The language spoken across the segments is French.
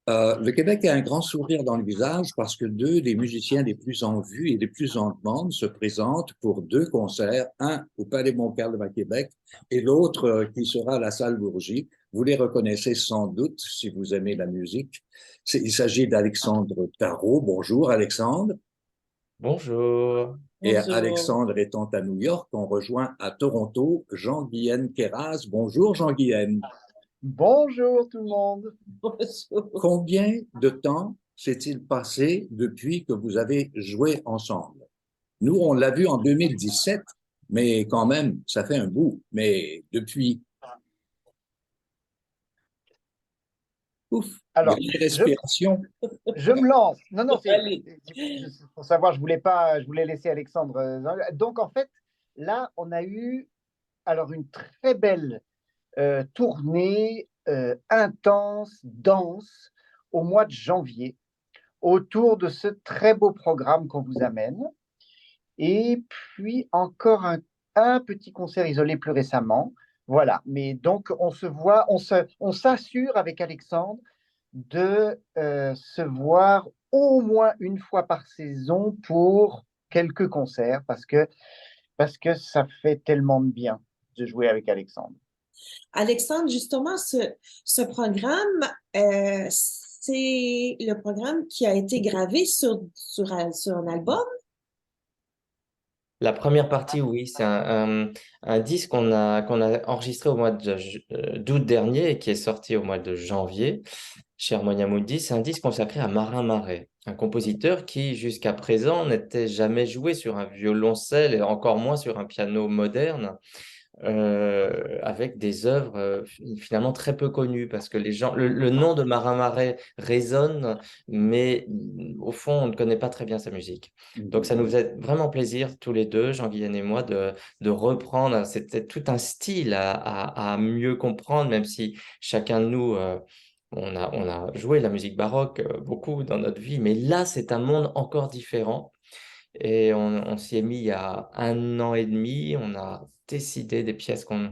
Le Québec a un grand sourire dans le visage parce que deux des musiciens les plus en vue et les plus en demande se présentent pour deux concerts, un au Palais Montcalm à Québec et l'autre qui sera à la Salle Bourgie. Vous les reconnaissez sans doute si vous aimez la musique. Il s'agit d'Alexandre Tarot. Bonjour Alexandre. Bonjour. Et Bonjour. Alexandre étant à New York, on rejoint à Toronto Jean-Guyen Queyras. Bonjour Jean-Guyen. Bonjour tout le monde. Bonjour. Combien de temps s'est-il passé depuis que vous avez joué ensemble? Nous, on l'a vu en 2017, mais quand même, ça fait un bout. Mais depuis, ouf, il y a Alors, une je, respiration. je me lance. Non, non, Allez. pour savoir, je voulais laisser Alexandre. Donc, en fait, là, on a eu alors une très belle tournée intense, dense, au mois de janvier, autour de ce très beau programme qu'on vous amène. Et puis, encore un petit concert isolé plus récemment. Voilà. Mais donc, on se voit, on s'assure avec Alexandre de se voir au moins une fois par saison pour quelques concerts parce que ça fait tellement de bien de jouer avec Alexandre. Alexandre, justement, ce programme, c'est le programme qui a été gravé sur un album. La première partie, oui, c'est un disque qu'on a enregistré au mois d'août dernier et qui est sorti au mois de janvier chez Harmonia Mundi. C'est un disque consacré à Marin Marais, un compositeur qui, jusqu'à présent, n'était jamais joué sur un violoncelle et encore moins sur un piano moderne. Avec des œuvres finalement très peu connues parce que les gens, le nom de Marin Marais résonne, mais au fond, on ne connaît pas très bien sa musique. Donc, ça nous faisait vraiment plaisir, tous les deux, Jean-Guyen et moi, de reprendre. C'était tout un style à mieux comprendre, même si chacun de nous, on a joué la musique baroque beaucoup dans notre vie, mais là, c'est un monde encore différent. Et on s'y est mis il y a 1 an et demi. On a décidé des pièces qu'on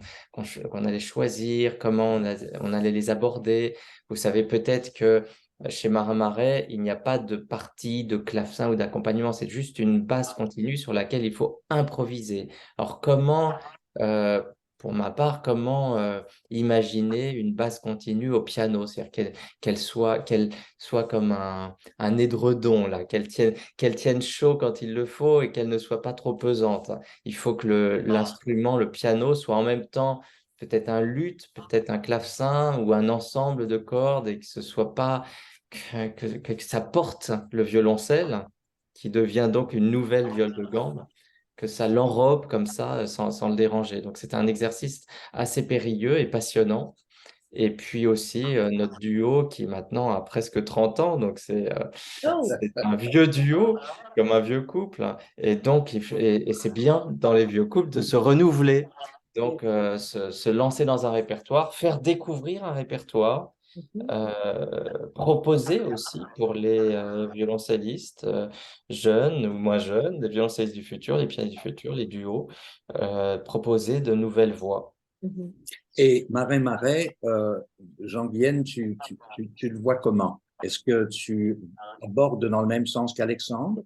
allait choisir, comment on allait les aborder. Vous savez peut-être que chez Marin Marais, il n'y a pas de partie de clavecin ou d'accompagnement. C'est juste une basse continue sur laquelle il faut improviser. Alors euh, pour ma part, comment imaginer une basse continue au piano? C'est-à-dire qu'elle soit comme un édredon, là, qu'elle tienne chaud quand il le faut et qu'elle ne soit pas trop pesante. Il faut que l'instrument, le piano, soit en même temps peut-être un luth, peut-être un clavecin ou un ensemble de cordes et que ce soit pas que ça porte le violoncelle, qui devient donc une nouvelle viole de gambe, que ça l'enrobe comme ça sans le déranger. Donc c'est un exercice assez périlleux et passionnant. Et puis aussi notre duo qui maintenant a presque 30 ans, donc Oh, c'est un vieux duo, comme un vieux couple, hein. Et donc, et c'est bien dans les vieux couples de se renouveler. Donc, se lancer dans un répertoire, faire découvrir un répertoire, mhm, proposer aussi pour les violoncellistes jeunes ou moins jeunes, les violoncellistes du futur, les pianistes du futur, les duos, proposer de nouvelles voies. mhm. Et Marin Marais, Jean-Guyen, tu le vois comment? Est-ce que tu abordes dans le même sens qu'Alexandre?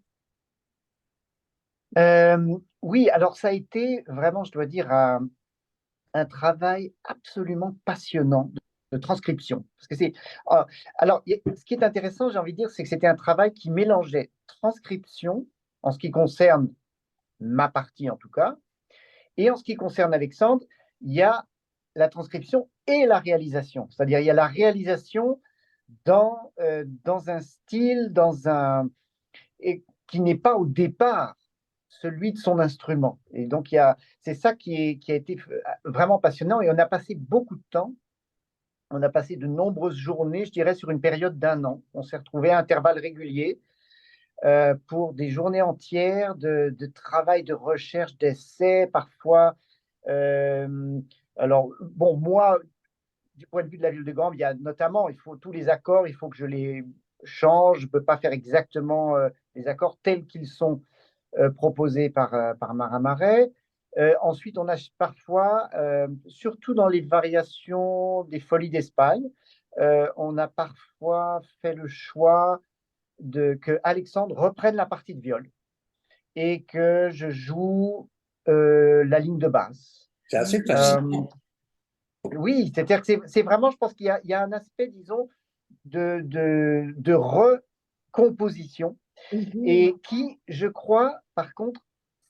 Oui, alors ça a été vraiment, je dois dire, un travail absolument passionnant de transcription. Parce que euh, alors, ce qui est intéressant, j'ai envie de dire, c'est que c'était un travail qui mélangeait transcription, en ce qui concerne ma partie en tout cas, et en ce qui concerne Alexandre, il y a la transcription et la réalisation. C'est-à-dire, il y a la réalisation dans un style, et qui n'est pas au départ celui de son instrument. Et donc, c'est ça qui a été vraiment passionnant. Et on a passé beaucoup de temps. On a passé de nombreuses journées, je dirais, sur une période d'1 an. On s'est retrouvés à intervalles réguliers pour des journées entières de travail, de recherche, d'essais, parfois. Euh, alors, bon, moi, du point de vue de la ville de Gambe, il y a notamment, il faut tous les accords, il faut que je les change. Je ne peux pas faire exactement les accords tels qu'ils sont proposés par Marin Marais. Ensuite, on a parfois, surtout dans les variations des Folies d'Espagne, on a parfois fait le choix que Alexandre reprenne la partie de viol et que je joue la ligne de basse. C'est assez Euh, facile. oui, c'est-à-dire que c'est vraiment, je pense qu'il y a un aspect, disons, de recomposition et qui, je crois, par contre,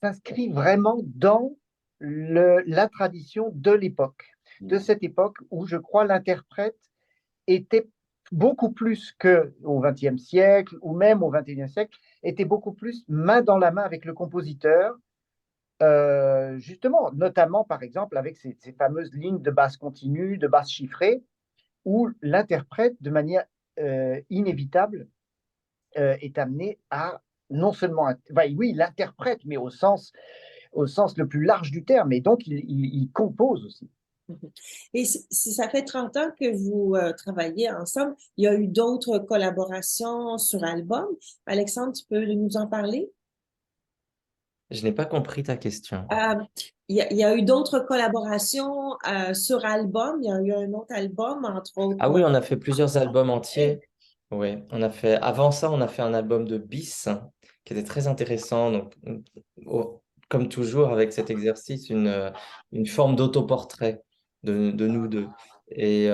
s'inscrit vraiment dans la tradition de l'époque, de cette époque où je crois l'interprète était beaucoup plus qu'au XXe siècle ou même au XXIe siècle, était beaucoup plus main dans la main avec le compositeur, justement, notamment par exemple avec ces fameuses lignes de basse continue, de basse chiffrée, où l'interprète, de manière inévitable, est amené à non seulement, oui, il interprète, mais au sens le plus large du terme, et donc il compose aussi. Et si ça fait 30 ans que vous travaillez ensemble, il y a eu d'autres collaborations sur album. Alexandre, tu peux nous en parler? Je n'ai pas compris ta question. Il y a eu d'autres collaborations sur album. Il y a eu un autre album, entre Ah oui, autres. on a fait plusieurs albums entiers. Oui, on a fait, avant ça, on a fait un album de bis qui était très intéressant. Donc, comme toujours, avec cet exercice, une forme d'autoportrait de nous deux. Et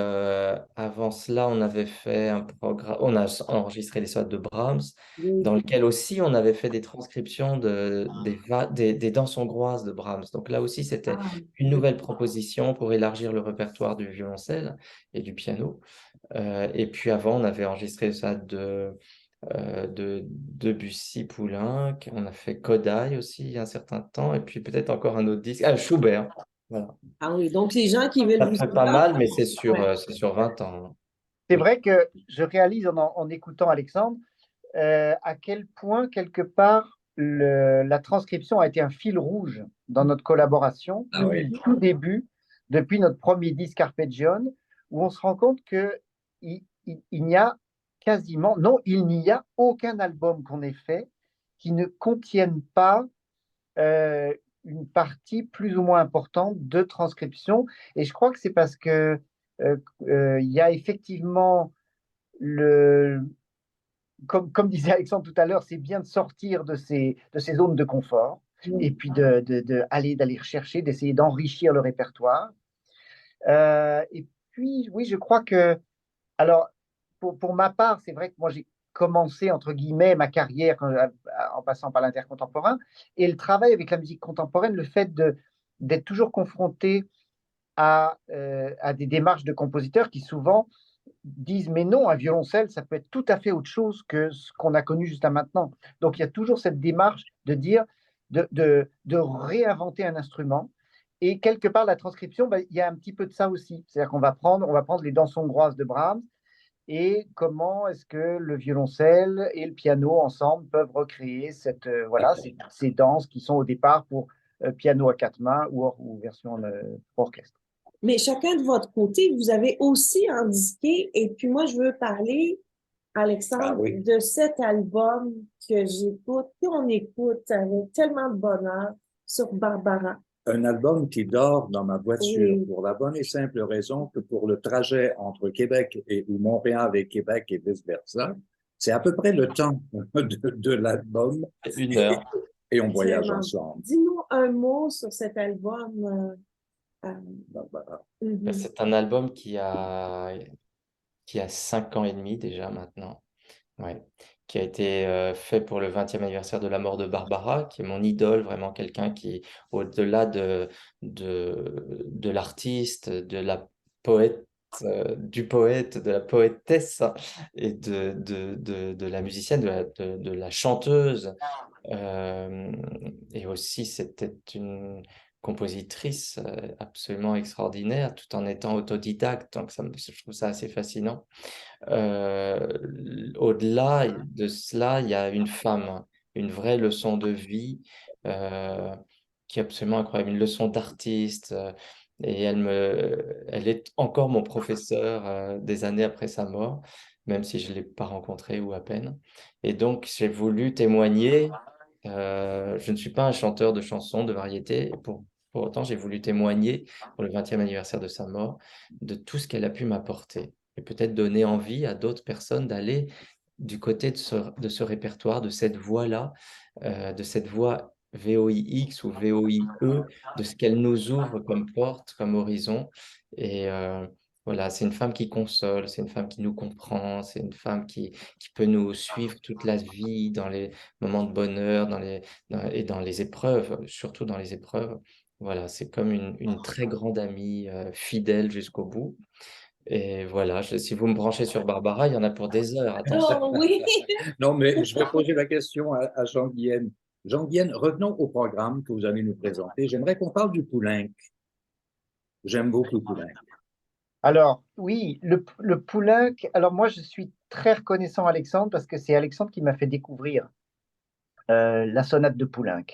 avant cela, on avait fait un programme, on a enregistré les sonates de Brahms, dans lequel aussi on avait fait des transcriptions des danses hongroises de Brahms. Donc là aussi, c'était Ah, une nouvelle proposition pour élargir le répertoire du violoncelle et du piano. Et puis avant, on avait enregistré ça de Debussy-Poulenc, on a fait Kodály aussi il y a un certain temps, et puis peut-être encore un autre disque, ah, Schubert. Voilà. ah oui, donc les gens qui veulent Ça vous fait pas entendre. mal, mais Ouais. c'est sur 20 ans. C'est Oui. vrai que je réalise en écoutant Alexandre à quel point, quelque part, la transcription a été un fil rouge dans notre collaboration Ah depuis oui. le tout début, depuis notre premier disque Arpeggione, où on se rend compte il n'y a quasiment, non, il n'y a aucun album qu'on ait fait qui ne contienne pas euh, une partie plus ou moins importante de transcription. Et je crois que c'est parce que il y a effectivement le, comme disait Alexandre tout à l'heure, c'est bien de sortir de ces zones de confort et puis d'aller rechercher, d'essayer d'enrichir le répertoire. Et puis, oui, je crois que, alors, pour ma part, c'est vrai que moi, j'ai commencé, entre guillemets, ma carrière en passant par l'intercontemporain. Et le travail avec la musique contemporaine, le fait d'être toujours confronté à des démarches de compositeurs qui souvent disent mais non, un violoncelle, ça peut être tout à fait autre chose que ce qu'on a connu jusqu'à maintenant. Donc il y a toujours cette démarche de dire, de réinventer un instrument. Et quelque part, la transcription, ben, il y a un petit peu de ça aussi. C'est-à-dire on va prendre les danses hongroises de Brahms et comment est-ce que le violoncelle et le piano ensemble peuvent recréer ces danses qui sont au départ pour piano à quatre mains ou version orchestre. Mais chacun de votre côté, vous avez aussi indiqué, et puis moi, je veux parler, Ah Alexandre, oui. de cet album que j'écoute, qu'on écoute avec tellement de bonheur sur Barbara. Un album qui dort dans ma voiture Oui. pour la bonne et simple raison que pour le trajet entre Québec ou Montréal et Québec et vice-versa, c'est à peu près le temps de l'album Une heure. et on voyage Tellement. ensemble. Dis-nous un mot sur cet album. Barbara. Mhm. C'est un album qui a 5 ans et demi déjà maintenant. Ouais. Qui a été fait pour le 20e anniversaire de la mort de Barbara, qui est mon idole, vraiment quelqu'un qui, au-delà de l'artiste, de la poète, du poète, de la poétesse et de la musicienne, de la chanteuse, et aussi c'était une compositrice absolument extraordinaire, tout en étant autodidacte, donc je trouve ça assez fascinant. Au-delà de cela, il y a une femme, une vraie leçon de vie qui est absolument incroyable, une leçon d'artiste. Et elle est encore mon professeur des années après sa mort, même si je ne l'ai pas rencontrée ou à peine. Et donc, j'ai voulu témoigner. Je ne suis pas un chanteur de chansons, de variété. Pour autant, j'ai voulu témoigner pour le 20e anniversaire de sa mort de tout ce qu'elle a pu m'apporter. et peut-être donner envie à d'autres personnes d'aller du côté de ce répertoire, de cette voix-là, de cette voix VOIX ou VOIE, de ce qu'elle nous ouvre comme porte, comme horizon. Et voilà, c'est une femme qui console, c'est une femme qui nous comprend, c'est une femme qui peut nous suivre toute la vie dans les moments de bonheur, et dans les épreuves, surtout dans les épreuves. Voilà, c'est comme une très grande amie, fidèle jusqu'au bout. Et voilà, si vous me branchez sur Barbara, il y en a pour des heures, attention. Oh oui, Non, mais je vais poser la question à Jean-Guienne. Jean-Guienne, revenons au programme que vous allez nous présenter. J'aimerais qu'on parle du Poulenc. J'aime beaucoup Poulenc. Alors, oui, le Poulenc. Alors, moi, je suis très reconnaissant à Alexandre parce que c'est Alexandre qui m'a fait découvrir la sonate de Poulenc.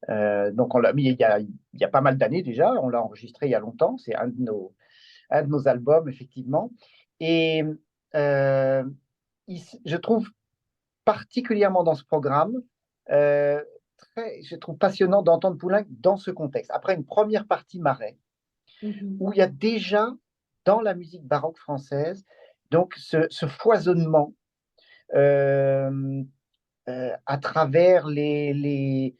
Donc, on l'a mis il y a pas mal d'années déjà. On l'a enregistré il y a longtemps. C'est un de nos albums, effectivement. Et euh, je trouve particulièrement dans ce programme, euh, je trouve passionnant d'entendre Poulenc dans ce contexte. Après une première partie Marais, Mhm. où il y a déjà dans la musique baroque française donc ce foisonnement euh, à travers les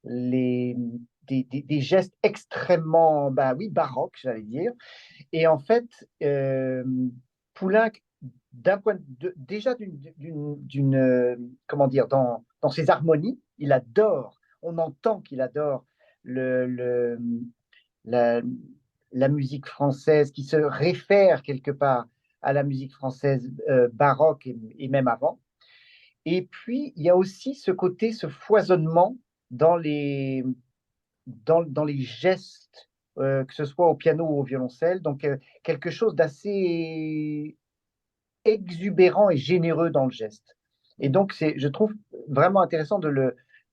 des gestes extrêmement oui, baroques, j'allais dire. Et en fait, Poulenc, d'un point déjà comment dire, dans ses harmonies, il adore, on entend qu'il adore le, la, la musique française, qui se réfère quelque part à la musique française baroque et même avant. Et puis, il y a aussi ce côté, ce foisonnement dans dans les gestes, que ce soit au piano ou au violoncelle. Donc, quelque chose d'assez exubérant et généreux dans le geste. Et donc, je trouve vraiment intéressant du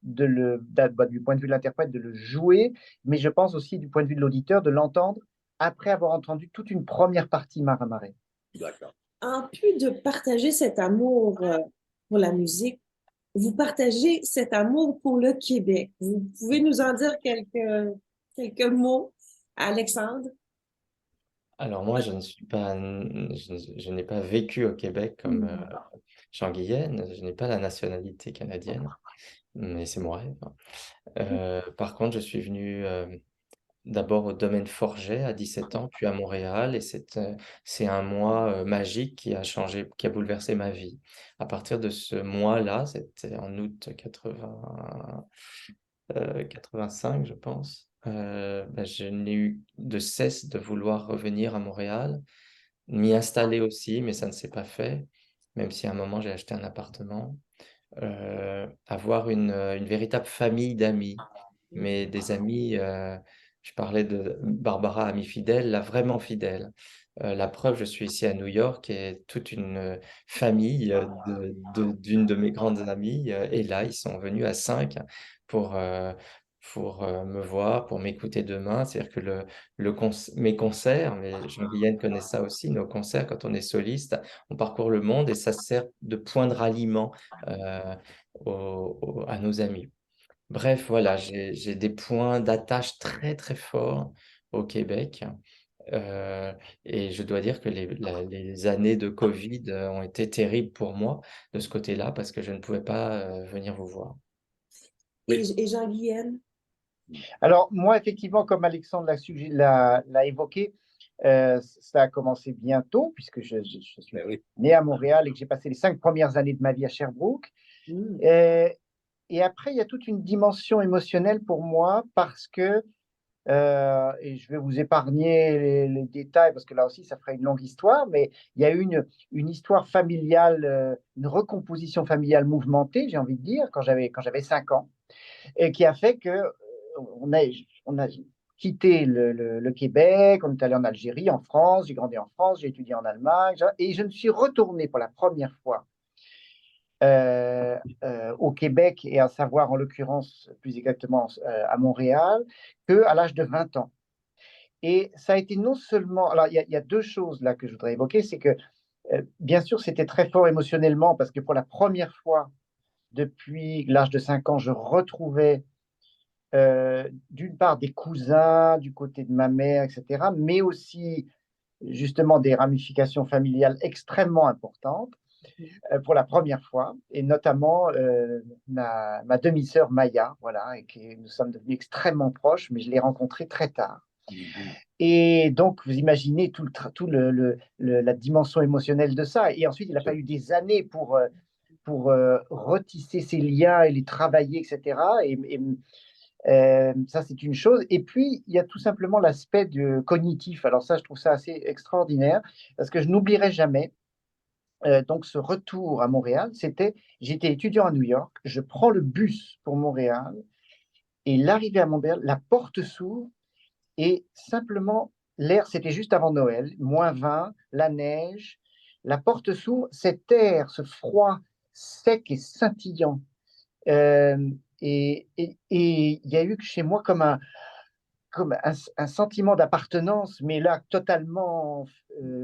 point de vue de l'interprète, de le jouer, mais je pense aussi du point de vue de l'auditeur, de l'entendre après avoir entendu toute une première partie Marais. D'accord. En plus de partager cet amour pour la musique, vous partagez cet amour pour le Québec. Vous pouvez nous en dire quelques mots, Alexandre? Alors moi, je n'ai pas vécu au Québec comme Mhm. Jean Guillen, je n'ai pas la nationalité canadienne, mais c'est mon rêve. Par contre, je suis venu d'abord au domaine Forget à 17 ans, puis à Montréal, et c'est un mois magique qui a changé, qui a bouleversé ma vie. À partir de ce mois-là, c'était en août 85, je pense, je n'ai eu de cesse de vouloir revenir à Montréal, m'y installer aussi, mais ça ne s'est pas fait, même si à un moment j'ai acheté un appartement. Avoir une véritable famille d'amis, mais des amis, je parlais de Barbara, amie fidèle, là, vraiment fidèle. La preuve, je suis ici à New York et toute une famille d'une de mes grandes amies est là. Ils sont venus à 5 pour, euh, pour me voir, pour m'écouter demain. C'est-à-dire que mes concerts, mais Jean-Guillaine connaît ça aussi, nos concerts, quand on est soliste, on parcourt le monde et ça sert de point de ralliement euh, à nos amis. Bref, voilà, j'ai des points d'attache très très forts au Québec. Euh, et je dois dire que les années de Covid ont été terribles pour moi de ce côté-là parce que je ne pouvais pas venir vous voir. Oui. Et Jean-Guienne? Alors, moi, effectivement, comme Alexandre l'a évoqué, ça a commencé bientôt, puisque je suis Ben oui. né à Montréal et que j'ai passé les 5 premières années de ma vie à Sherbrooke. Mm. Euh, et après, il y a toute une dimension émotionnelle pour moi parce que, et je vais vous épargner les détails parce que là aussi, ça ferait une longue histoire, mais il y a eu une histoire familiale, une recomposition familiale mouvementée, j'ai envie de dire, quand j'avais 5 ans, et qui a fait que on a quitté le Québec, on est allé en Algérie, en France, j'ai grandi en France, j'ai étudié en Allemagne, et je me suis retourné pour la première fois au Québec, et à savoir en l'occurrence plus exactement à Montréal, qu'à l'âge de 20 ans. Et ça a été non seulement... Alors, il y a deux choses là que je voudrais évoquer, c'est que bien sûr, c'était très fort émotionnellement, parce que pour la première fois depuis l'âge de 5 ans, je retrouvais d'une part des cousins du côté de ma mère, etc., mais aussi justement des ramifications familiales extrêmement importantes pour la première fois, et notamment ma demi-sœur Maya, voilà, et nous sommes devenus extrêmement proches, mais je l'ai rencontrée très tard. Et donc, vous imaginez la dimension émotionnelle de ça. Et ensuite, il a fallu des années pour retisser ces liens et les travailler, etc. Ça, c'est une chose. Et puis, il y a tout simplement l'aspect cognitif. Alors ça, je trouve ça assez extraordinaire, parce que je n'oublierai jamais donc ce retour à Montréal. J'étais étudiant à New York, je prends le bus pour Montréal, et l'arrivée à Montréal, la porte s'ouvre, et simplement, l'air, c'était juste avant Noël, -20, la neige, la porte s'ouvre, cet air, ce froid sec et scintillant. Et il y a eu chez moi comme un sentiment d'appartenance, mais là, totalement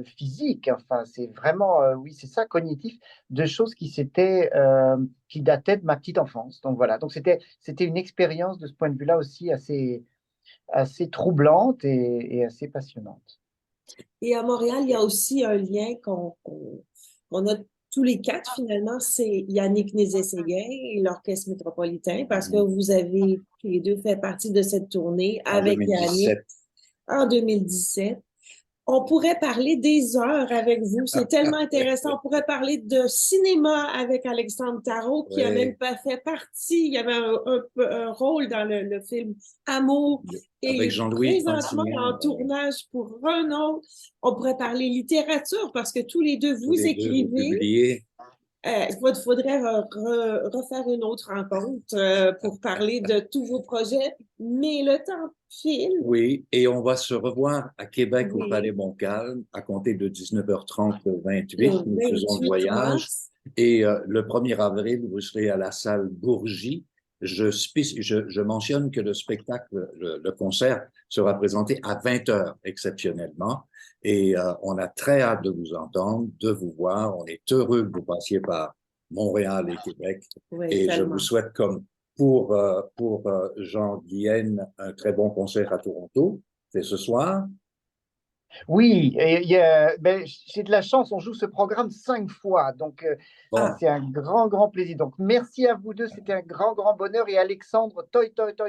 physique. Enfin, c'est vraiment, oui, c'est ça, cognitif, de choses qui dataient de ma petite enfance. Donc voilà, donc c'était une expérience de ce point de vue-là aussi assez troublante et assez passionnante. Et à Montréal, il y a aussi un lien qu'on a tous les quatre, finalement, c'est Yannick Nézet-Séguin et l'Orchestre métropolitain, parce que vous avez tous les deux fait partie de cette tournée En avec Yannick 2017. en 2017. On pourrait parler des heures avec vous. C'est tellement intéressant. On pourrait parler de cinéma avec Alexandre Tarot, qui a même pas fait partie. Il y avait un rôle dans le film Amour. Et Avec Jean-Louis présentement en tournage pour un autre. On pourrait parler littérature parce que tous les deux, vous écrivez. Il faudrait refaire une autre rencontre pour parler de tous vos projets, mais le temps file. Oui, et on va se revoir à Québec Oui. au Palais Montcalm à compter de 19h30 au 28. Le Nous faisons 28 le voyage. mars. Et le 1er avril, vous serez à la salle Bourgie. Je mentionne que le spectacle, le concert sera présenté à 20h exceptionnellement. Et on a très hâte de vous entendre, de vous voir. On est heureux que vous passiez par Montréal et Québec. Oui, et tellement. je vous souhaite, comme pour Jean-Guienne, un très bon concert à Toronto. C'est ce soir. Oui, et j'ai de la chance, on joue ce programme 5 fois, donc c'est un grand, grand plaisir. Donc merci à vous deux, c'était un grand, grand bonheur. Et Alexandre, toi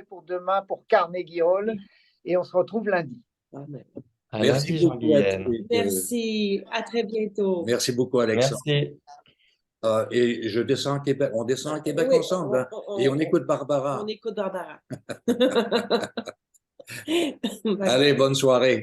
pour demain, pour Carnegie Hall, et on se retrouve lundi. À Merci lundi, beaucoup. Jean-Guilaine. Merci, à très bientôt. Merci beaucoup, Alexandre. Merci. Et je descends à Québec. On descend à Québec Oui, ensemble. Hein? Et on écoute Barbara. On écoute Barbara. Allez, bonne soirée.